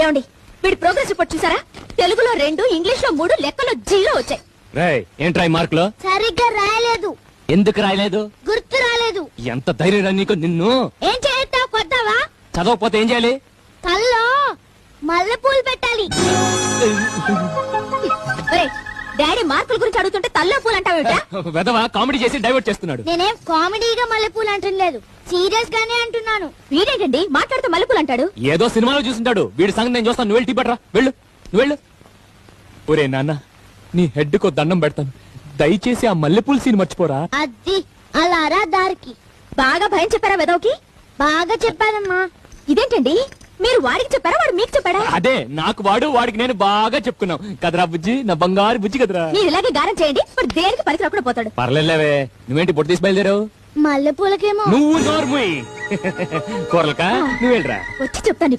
ఏమండి వీడి progress report చూసారా? తెలుగులో 2, ఇంగ్లీష్ లో 3, లెక్కలో 0 వచ్చాయి. రేయ్ ఏంట్రా ఈ మార్కులు? సరిగ్గా రాయలేదు. ఎందుకు రాయలేదు? గుర్తు రాలేదు. ఎంత ధైర్యం నీకు? నిన్ను ఏం చేస్తావు కొద్దావా? చదవకపోతే ఏం చేయాలి? తల్లో మల్లెపూలు పెట్టాలి. ఒరేయ్, డాడీ మార్కుల గురించి అడుగుతుంటే తల్లో పూలు అంటావేమిటా? వెదవా కామెడీ చేసి డైవర్ట్ చేస్తున్నాడు. నేనేం కామెడీగా మల్లెపూలు అంటలేదు, సీరియస్ గానే అంటున్నాను. వీడేంటండి మాట్లాడుతూ మల్లెపూలు అంటాడు? ఏదో సినిమాలో చూస్తుంటాడు. వీడి సంగతి నేను చూస్తాను. నువ్వు వెళ్ళి టీ పట్టరా. వెళ్ళు, నువ్వు వెళ్ళు. ఒరే నాన్న, నీ హెడ్ కో దండం పెడతాను, దయచేసి ఆ మల్లెపూల సీన్ మర్చిపోరా. అది అలారా దారికి. బాగా భయం చెప్పారా వెదవకి? బాగా చెప్పానమ్మా. ఇదేంటండి మీరు వాడికి చెప్పారా, వాడు మీకు చెప్పాడా? అదే నాకు వాడు, వాడికి నేను బాగా చెప్పుకున్నాం కదరా బుజ్జి, నా బంగారు బుజ్జి కదరా. మీరు ఇలాగే గారం చేయండి, మరి దేనికి పనికి రాకుండా పోతాడు. పర్లేదులేవే, నువ్వేంటి బొట్టు తీసి బయలుదేరావు? మల్లెపూలకేమో. నువ్వు నోర్ముయ్. కూరలకా నువ్వు వెళ్ళరా. వచ్చి చెప్తాను.